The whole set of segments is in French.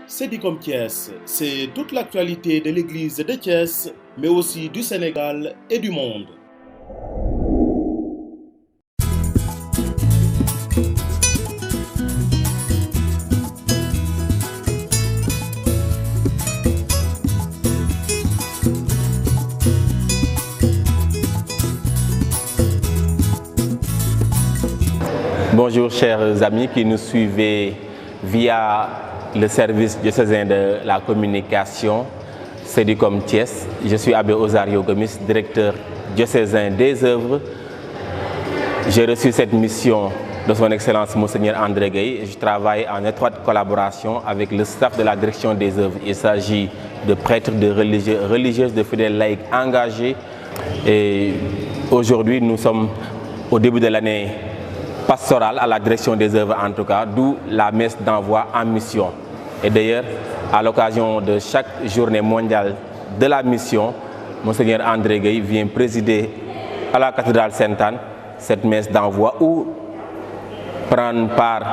Sedicom Thiès, c'est toute l'actualité de l'église de Thiès, mais aussi du Sénégal et du monde. Bonjour chers amis qui nous suivez via le service diocésain de la communication Sedicom Thiès. Je suis Abbé Osario Gomis, directeur diocésain des œuvres. J'ai reçu cette mission de son Excellence Monseigneur André Gueye et je travaille en étroite collaboration avec le staff de la direction des œuvres. Il s'agit de prêtres, de religieux, religieuses, de fidèles laïcs engagés. Et aujourd'hui, nous sommes au début de l'année pastorale à la direction des œuvres en tout cas, d'où la messe d'envoi en mission. Et d'ailleurs, à l'occasion de chaque journée mondiale de la mission, Monseigneur André Gueye vient présider à la cathédrale Sainte-Anne cette messe d'envoi où prennent part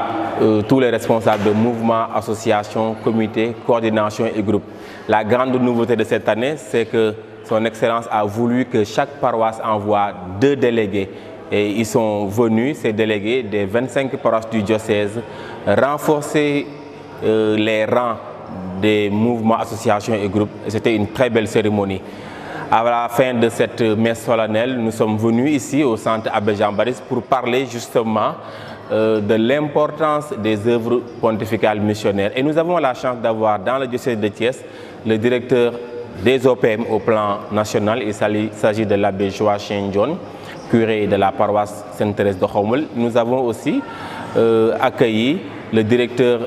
tous les responsables de mouvements, associations, comités, coordinations et groupes. La grande nouveauté de cette année, c'est que Son Excellence a voulu que chaque paroisse envoie 2 délégués. Et ils sont venus, ces délégués, des 25 paroisses du diocèse, renforcer les rangs des mouvements, associations et groupes. C'était une très belle cérémonie. À la fin de cette messe solennelle, nous sommes venus ici au centre Abbé Jean Baris pour parler justement de l'importance des œuvres pontificales missionnaires. Et nous avons la chance d'avoir dans le diocèse de Thiès le directeur des OPM au plan national. Il s'agit de l'abbé Joachim John, curé de la paroisse Sainte-Thérèse de Khoumel. Nous avons aussi accueilli le directeur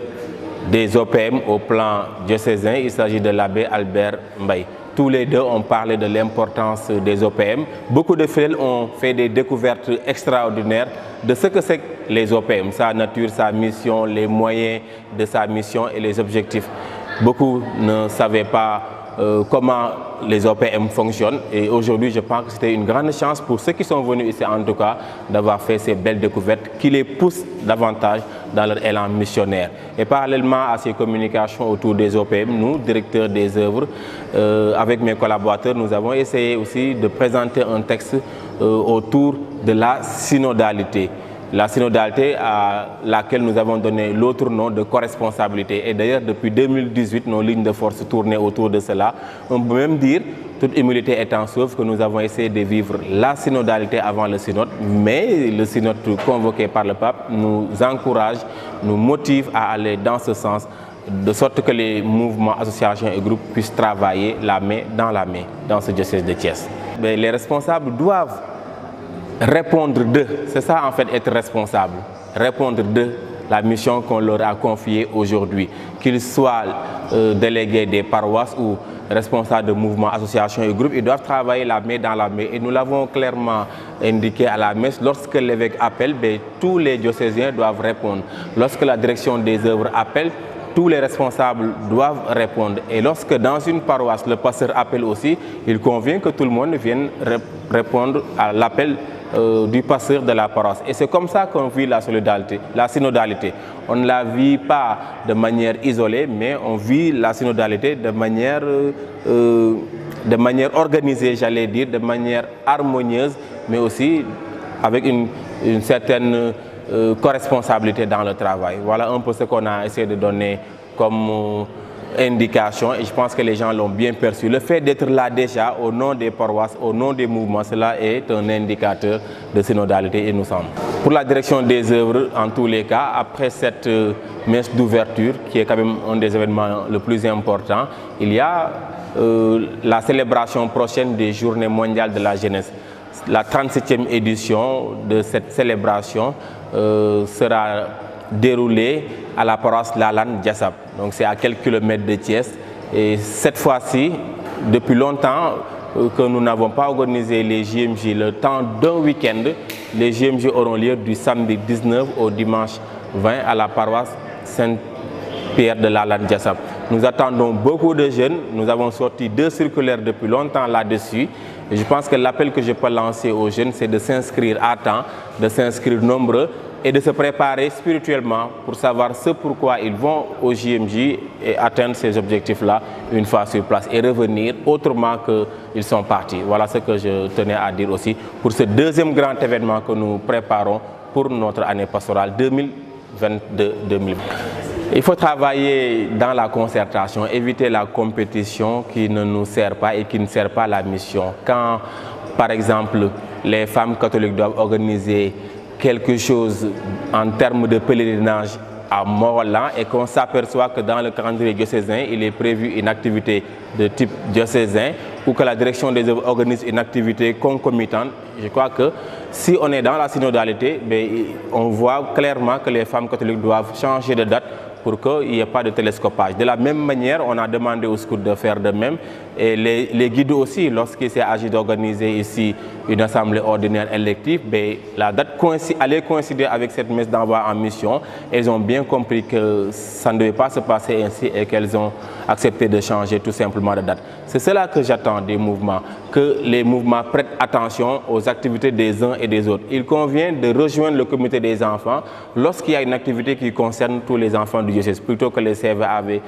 des OPM au plan diocésain. Il s'agit de l'abbé Albert Mbaye. Tous les deux ont parlé de l'importance des OPM. Beaucoup de fidèles ont fait des découvertes extraordinaires de ce que c'est les OPM, sa nature, sa mission, les moyens de sa mission et les objectifs. Beaucoup ne savaient pas comment les OPM fonctionnent et aujourd'hui je pense que c'était une grande chance pour ceux qui sont venus ici en tout cas d'avoir fait ces belles découvertes qui les poussent davantage dans leur élan missionnaire. Et parallèlement à ces communications autour des OPM, nous, directeurs des œuvres, avec mes collaborateurs, nous avons essayé aussi de présenter un texte autour de la synodalité. La synodalité à laquelle nous avons donné l'autre nom de corresponsabilité. Et d'ailleurs, depuis 2018, nos lignes de force tournaient autour de cela. On peut même dire, toute humilité étant sauve, que nous avons essayé de vivre la synodalité avant le synode. Mais le synode convoqué par le pape nous encourage, nous motive à aller dans ce sens, de sorte que les mouvements, associations et groupes puissent travailler la main dans ce diocèse de Thiès. Mais les responsables doivent répondre de, c'est ça en fait être responsable, répondre de la mission qu'on leur a confiée aujourd'hui, qu'ils soient délégués des paroisses ou responsables de mouvements, associations et groupes, ils doivent travailler la main dans la main et nous l'avons clairement indiqué à la messe, lorsque l'évêque appelle, tous les diocésains doivent répondre. Lorsque la direction des œuvres appelle, tous les responsables doivent répondre. Et lorsque dans une paroisse, le pasteur appelle aussi, il convient que tout le monde vienne répondre à l'appel du pasteur de la paroisse. Et c'est comme ça qu'on vit la synodalité. On ne la vit pas de manière isolée, mais on vit la synodalité de manière organisée, j'allais dire, de manière harmonieuse, mais aussi avec une certaine corresponsabilité dans le travail. Voilà un peu ce qu'on a essayé de donner comme indication et je pense que les gens l'ont bien perçu. Le fait d'être là déjà au nom des paroisses, au nom des mouvements, cela est un indicateur de synodalité et nous sommes. Pour la direction des œuvres, en tous les cas, après cette messe d'ouverture qui est quand même un des événements le plus important, il y a la célébration prochaine des Journées mondiales de la jeunesse. La 37e édition de cette célébration sera déroulée à la paroisse Lalane Diassap. Donc c'est à quelques kilomètres de Thiès. Et cette fois-ci, depuis longtemps que nous n'avons pas organisé les JMJ, le temps d'un week-end, les JMJ auront lieu du samedi 19 au dimanche 20 à la paroisse Saint-Pierre de Lalane Diassap. Nous attendons beaucoup de jeunes. Nous avons sorti 2 circulaires depuis longtemps là-dessus. Et je pense que l'appel que je peux lancer aux jeunes, c'est de s'inscrire à temps, de s'inscrire nombreux et de se préparer spirituellement pour savoir ce pourquoi ils vont au JMJ et atteindre ces objectifs-là une fois sur place et revenir autrement qu'ils sont partis. Voilà ce que je tenais à dire aussi pour ce deuxième grand événement que nous préparons pour notre année pastorale 2022-2020. Il faut travailler dans la concertation, éviter la compétition qui ne nous sert pas et qui ne sert pas la mission. Quand, par exemple, les femmes catholiques doivent organiser quelque chose en termes de pèlerinage à Mont-Rolland et qu'on s'aperçoit que dans le calendrier diocésain, il est prévu une activité de type diocésain ou que la direction des œuvres organise une activité concomitante, je crois que si on est dans la synodalité, on voit clairement que les femmes catholiques doivent changer de date pour qu'il n'y ait pas de télescopage. De la même manière, on a demandé aux scouts de faire de même et les guides aussi, lorsqu'il s'est agi d'organiser ici une assemblée ordinaire élective, la date allait coïncider avec cette messe d'envoi en mission. Elles ont bien compris que ça ne devait pas se passer ainsi et qu'elles ont accepté de changer tout simplement de date. C'est cela que j'attends des mouvements, que les mouvements prêtent attention aux activités des uns et des autres. Il convient de rejoindre le comité des enfants lorsqu'il y a une activité qui concerne tous les enfants du diocèse, plutôt que les CVAV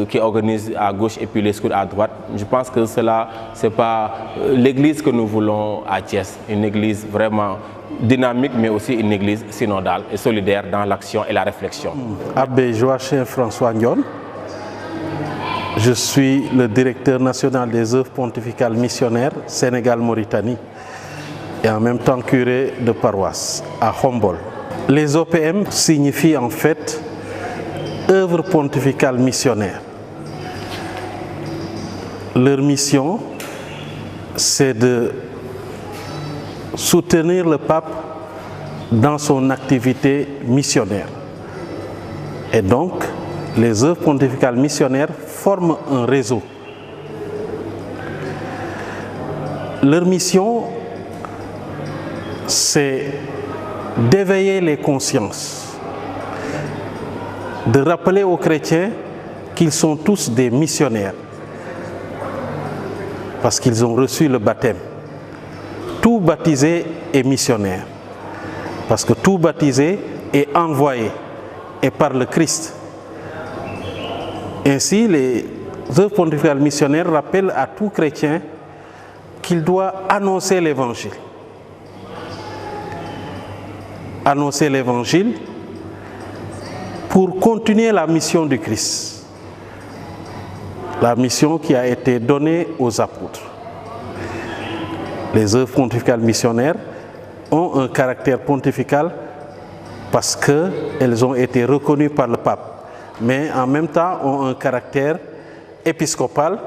qui organisent à gauche et puis les scouts à droite. Je pense que cela, ce n'est pas l'église que nous voulons à Thiès, une église vraiment dynamique, mais aussi une église synodale et solidaire dans l'action et la réflexion. Abbé Joachim François Ndion, je suis le directeur national des œuvres pontificales missionnaires Sénégal-Mauritanie et en même temps curé de paroisse à Khombol. Les OPM signifient en fait œuvres pontificales missionnaires. Leur mission, c'est de soutenir le pape dans son activité missionnaire. Et donc, les œuvres pontificales missionnaires forment un réseau. Leur mission, c'est d'éveiller les consciences, de rappeler aux chrétiens qu'ils sont tous des missionnaires, parce qu'ils ont reçu le baptême. Tout baptisé est missionnaire, parce que tout baptisé est envoyé et par le Christ. Ainsi, les œuvres pontificales missionnaires rappellent à tout chrétien qu'il doit annoncer l'évangile. Annoncer l'évangile pour continuer la mission du Christ. La mission qui a été donnée aux apôtres. Les œuvres pontificales missionnaires ont un caractère pontifical parce qu'elles ont été reconnues par le pape, mais en même temps ont un caractère épiscopal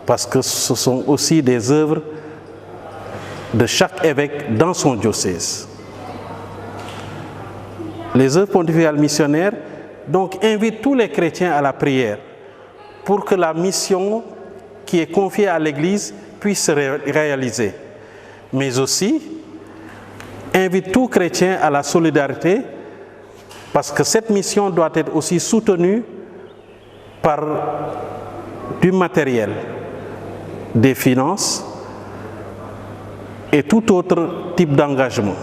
parce que ce sont aussi des œuvres de chaque évêque dans son diocèse. Les œuvres pontificales missionnaires donc invitent tous les chrétiens à la prière pour que la mission qui est confiée à l'Église puisse se réaliser, mais aussi invite tout chrétien à la solidarité parce que cette mission doit être aussi soutenue par du matériel, des finances et tout autre type d'engagement.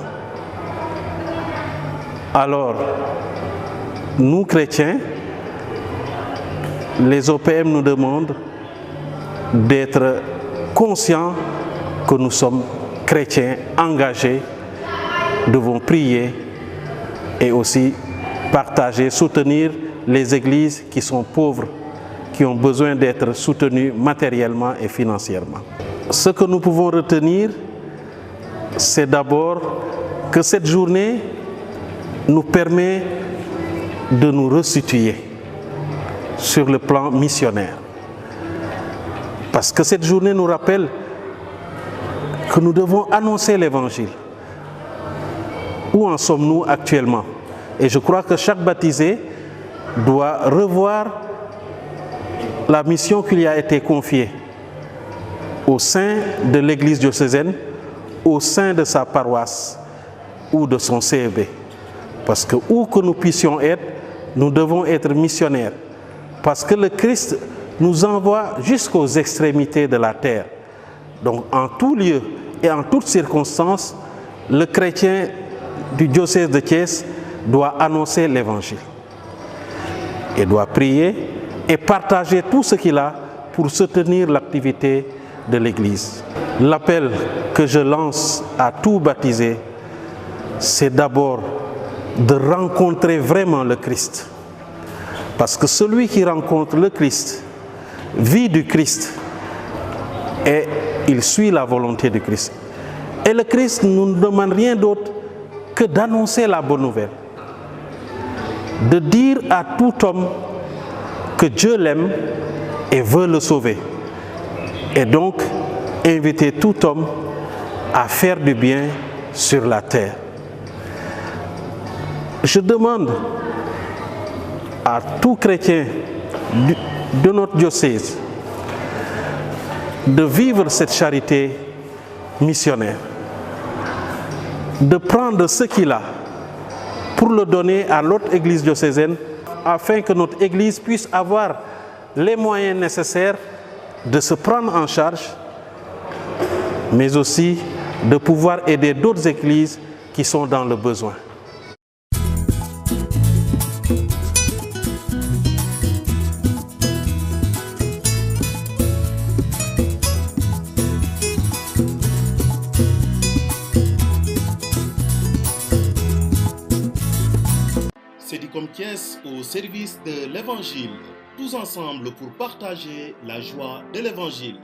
Alors, nous chrétiens, les OPM nous demandent d'être conscients que nous sommes chrétiens engagés, devons prier et aussi partager, soutenir les églises qui sont pauvres, qui ont besoin d'être soutenues matériellement et financièrement. Ce que nous pouvons retenir, c'est d'abord que cette journée nous permet de nous resituer sur le plan missionnaire. Parce que cette journée nous rappelle que nous devons annoncer l'évangile. Où en sommes-nous actuellement? Et je crois que chaque baptisé doit revoir la mission qui lui a été confiée au sein de l'église diocésaine, au sein de sa paroisse ou de son CEB. Parce que où que nous puissions être, nous devons être missionnaires. Parce que le Christ nous envoie jusqu'aux extrémités de la terre. Donc en tout lieu et en toutes circonstances, le chrétien du diocèse de Thiès doit annoncer l'évangile et doit prier et partager tout ce qu'il a pour soutenir l'activité de l'Église. L'appel que je lance à tout baptisé, c'est d'abord de rencontrer vraiment le Christ. Parce que celui qui rencontre le Christ vit du Christ et il suit la volonté du Christ. Et le Christ ne nous demande rien d'autre que d'annoncer la bonne nouvelle, de dire à tout homme que Dieu l'aime et veut le sauver. Et donc, inviter tout homme à faire du bien sur la terre. Je demande à tout chrétien de notre diocèse de vivre cette charité missionnaire, de prendre ce qu'il a pour le donner à l'autre église diocésaine afin que notre église puisse avoir les moyens nécessaires de se prendre en charge, mais aussi de pouvoir aider d'autres églises qui sont dans le besoin. Cédicom Thiès au service de l'Évangile, tous ensemble pour partager la joie de l'Évangile.